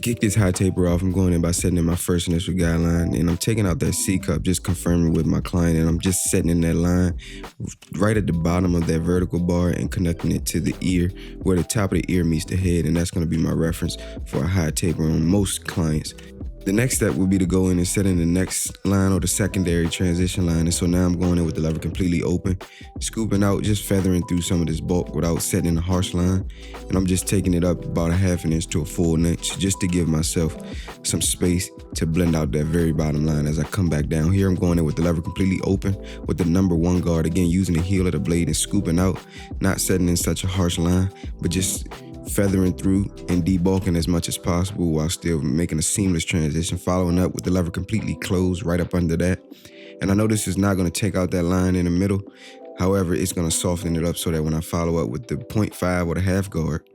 kick this high taper off, I'm going in by setting in my first initial guideline, and I'm taking out that C cup, just confirming with my client, and I'm just setting in that line right at the bottom of that vertical bar and connecting it to the ear, where the top of the ear meets the head, and that's going to be my reference for a high taper on most clients. The next step would be to go in and set in the next line or the secondary transition line. And so now I'm going in with the lever completely open, scooping out, just feathering through some of this bulk without setting in a harsh line. And I'm just taking it up about a half an inch to a full inch just to give myself some space to blend out that very bottom line as I come back down. Here I'm going in with the lever completely open with the number 1 guard, again using the heel of the blade and scooping out, not setting in such a harsh line, but just feathering through and debulking as much as possible while still making a seamless transition, following up with the lever completely closed right up under that. And I know this is not going to take out that line in the middle. However, it's going to soften it up so that when I follow up with the 0.5 or the half guard,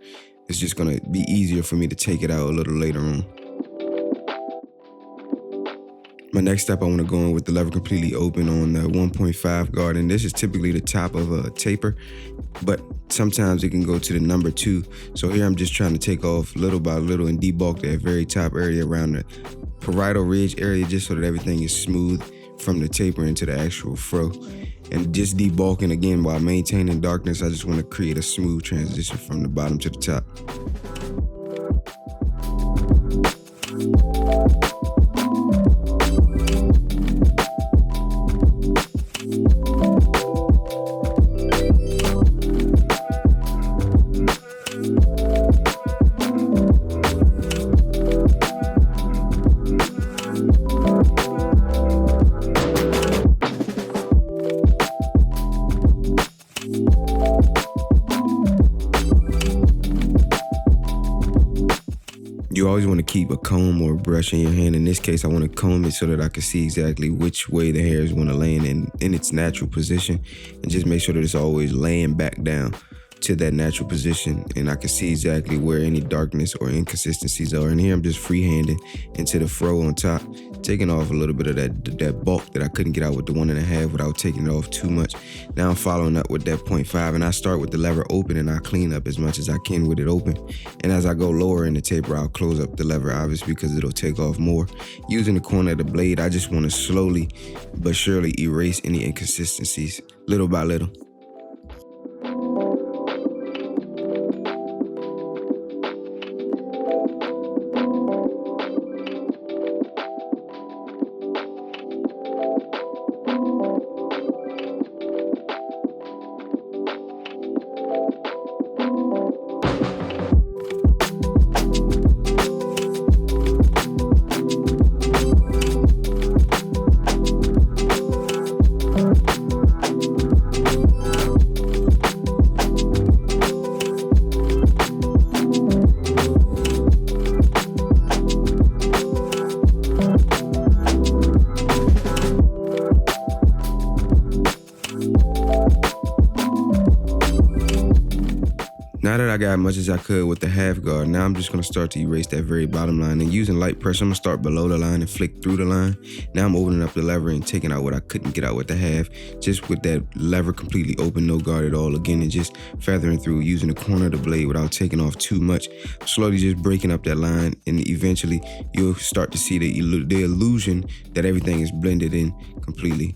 it's just going to be easier for me to take it out a little later on. My next step, I want to go in with the lever completely open on the 1.5 guard, and this is typically the top of a taper, but sometimes it can go to the number 2. So here I'm just trying to take off little by little and debulk that very top area around the parietal ridge area, just so that everything is smooth from the taper into the actual fro. And just debulking again while maintaining darkness, I just want to create a smooth transition from the bottom to the top. You always want to keep a comb or a brush in your hand. In this case, I want to comb it so that I can see exactly which way the hairs want to land in its natural position, and just make sure that it's always laying back down to that natural position, and I can see exactly where any darkness or inconsistencies are. And here I'm just freehanding into the fro on top, taking off a little bit of that bulk that I couldn't get out with the 1.5 without taking it off too much. Now I'm following up with that 0.5, and I start with the lever open, and I clean up as much as I can with it open. And as I go lower in the taper, I'll close up the lever, obviously, because it'll take off more. Using the corner of the blade, I just want to slowly but surely erase any inconsistencies, little by little. Now that I got as much as I could with the half guard, now I'm just going to start to erase that very bottom line. And using light pressure, I'm going to start below the line and flick through the line. Now I'm opening up the lever and taking out what I couldn't get out with the half, just with that lever completely open, no guard at all. Again, and just feathering through, using the corner of the blade without taking off too much. Slowly just breaking up that line, and eventually you'll start to see the illusion that everything is blended in completely.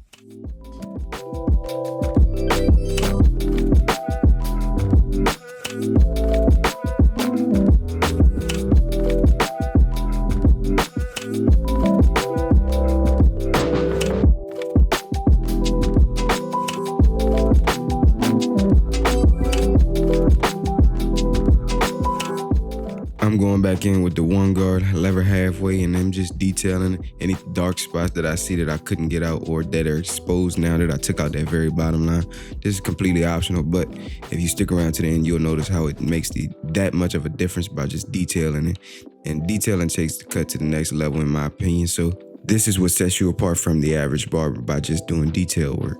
I'm going back in with the 1 guard, lever halfway, and I'm just detailing any dark spots that I see that I couldn't get out or that are exposed now that I took out that very bottom line. This is completely optional, but if you stick around to the end, you'll notice how it makes that much of a difference by just detailing it. And detailing takes the cut to the next level, in my opinion. So this is what sets you apart from the average barber, by just doing detail work.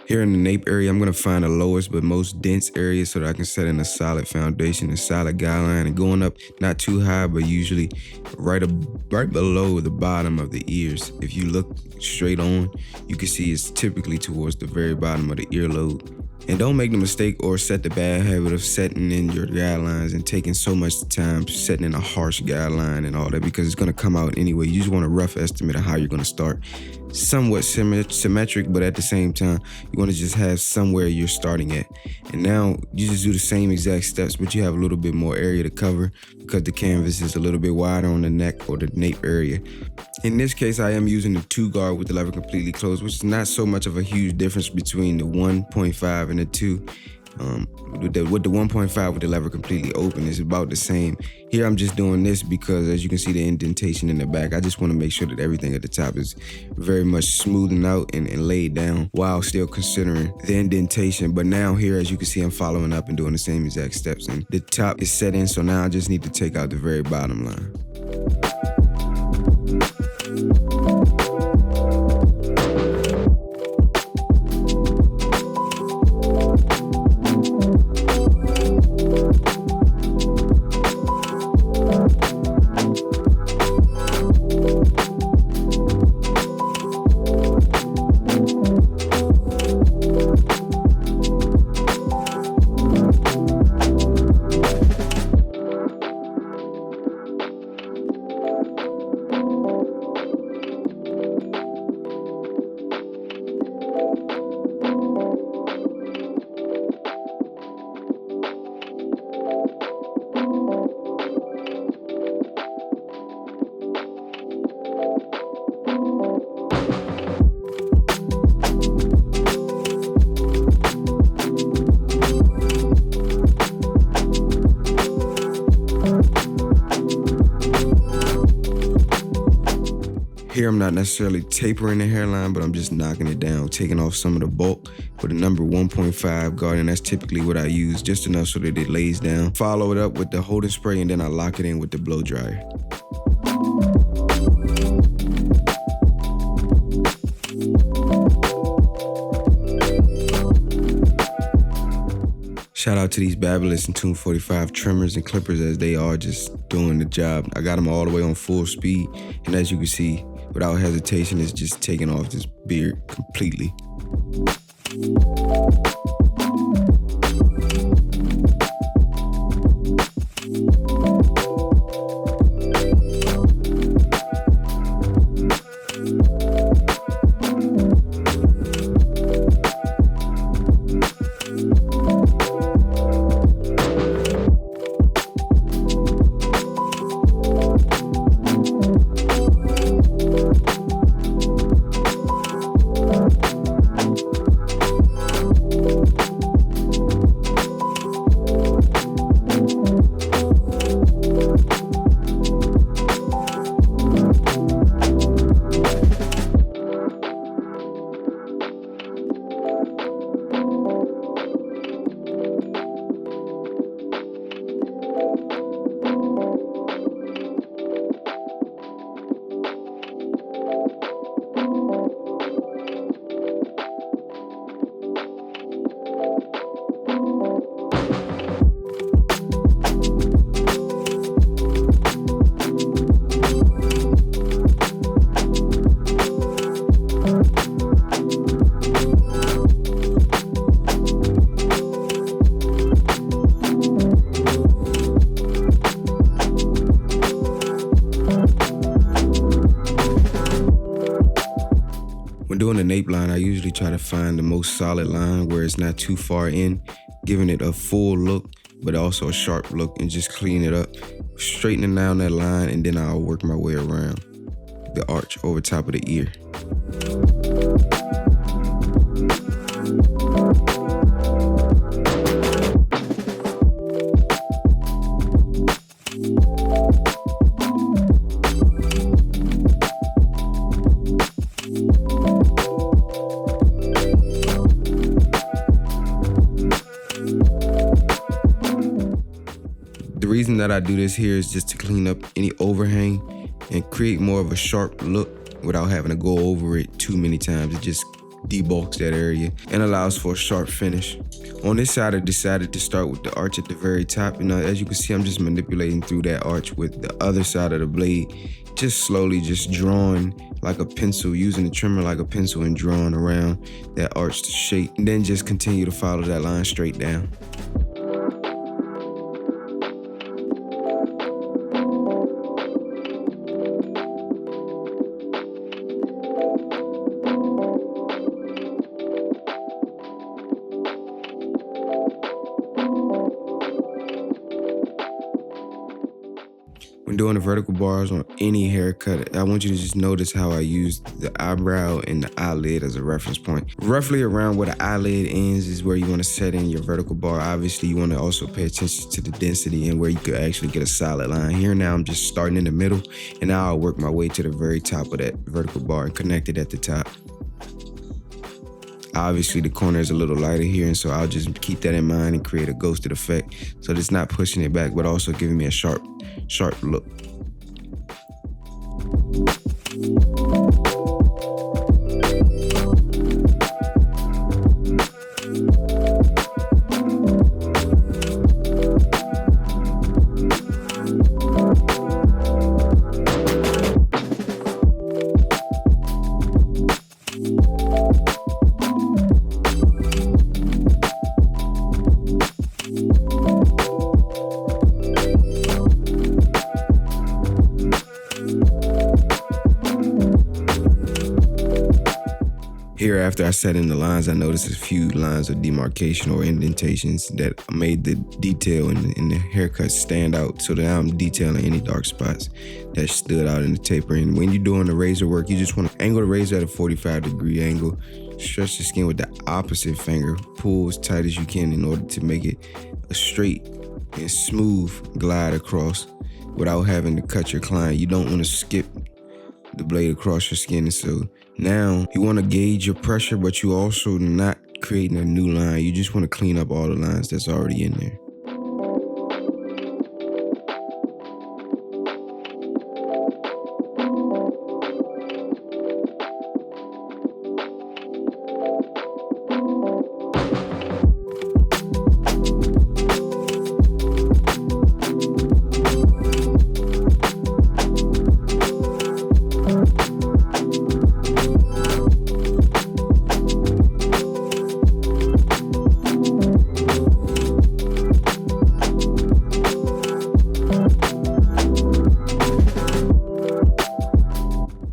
Here in the nape area, I'm going to find the lowest but most dense area so that I can set in a solid foundation, a solid guideline, and going up not too high, but usually right below the bottom of the ears. If you look straight on, you can see it's typically towards the very bottom of the earlobe. And don't make the mistake or set the bad habit of setting in your guidelines and taking so much time setting in a harsh guideline and all that, because it's going to come out anyway. You just want a rough estimate of how you're going to start. Somewhat symmetric, but at the same time, you want to just have somewhere you're starting at. And now you just do the same exact steps, but you have a little bit more area to cover because the canvas is a little bit wider on the neck or the nape area. In this case, I am using the 2 guard with the lever completely closed, which is not so much of a huge difference between the 1.5 and the 2. With the 1.5 with the lever completely open is about the same. Here I'm just doing this because, as you can see, the indentation in the back, I just want to make sure that everything at the top is very much smoothing out and laid down while still considering the indentation. But now here, as you can see, I'm following up and doing the same exact steps, and the top is set in, so now I just need to take out the very bottom line. Here I'm not necessarily tapering the hairline, but I'm just knocking it down, taking off some of the bulk with a number 1.5 guard, and that's typically what I use, just enough so that it lays down. Follow it up with the holding spray, and then I lock it in with the blow dryer. Shout out to these Babyliss and Tune 45 trimmers and clippers, as they are just doing the job. I got them all the way on full speed, and as you can see, without hesitation, it's just taking off this beard completely. When doing the nape line, I usually try to find the most solid line where it's not too far in, giving it a full look, but also a sharp look, and just clean it up, straightening down that line, and then I'll work my way around the arch over top of the ear. The reason that I do this here is just to clean up any overhang and create more of a sharp look without having to go over it too many times. It just debulks that area and allows for a sharp finish. On this side, I decided to start with the arch at the very top. As you can see, I'm just manipulating through that arch with the other side of the blade, just slowly just drawing like a pencil, using the trimmer like a pencil and drawing around that arch to shape. And then just continue to follow that line straight down. When doing the vertical bars on any haircut, I want you to just notice how I use the eyebrow and the eyelid as a reference point. Roughly around where the eyelid ends is where you want to set in your vertical bar. Obviously, you want to also pay attention to the density and where you could actually get a solid line. Here now, I'm just starting in the middle, and now I'll work my way to the very top of that vertical bar and connect it at the top. Obviously, the corner is a little lighter here, and so I'll just keep that in mind and create a ghosted effect. So it's not pushing it back, but also giving me a sharp look. Here, after I set in the lines, I noticed a few lines of demarcation or indentations that made the detail in the haircut stand out. So now I'm detailing any dark spots that stood out in the taper. And when you're doing the razor work, you just want to angle the razor at a 45-degree angle. Stretch the skin with the opposite finger. Pull as tight as you can in order to make it a straight and smooth glide across without having to cut your client. You don't want to skip the blade across your skin. So now you want to gauge your pressure, but you also not creating a new line. You just want to clean up all the lines that's already in there.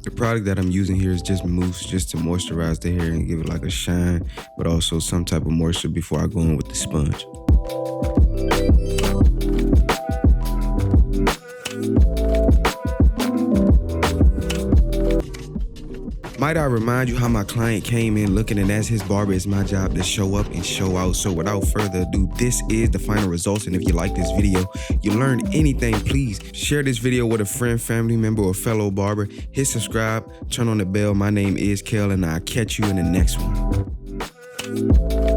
The product that I'm using here is just mousse, just to moisturize the hair and give it like a shine, but also some type of moisture before I go in with the sponge. Might I remind you how my client came in looking, and as his barber, it's my job to show up and show out. So without further ado, this is the final results. And if you like this video, you learned anything, please share this video with a friend, family member, or fellow barber. Hit subscribe, turn on the bell. My name is Kel, and I'll catch you in the next one.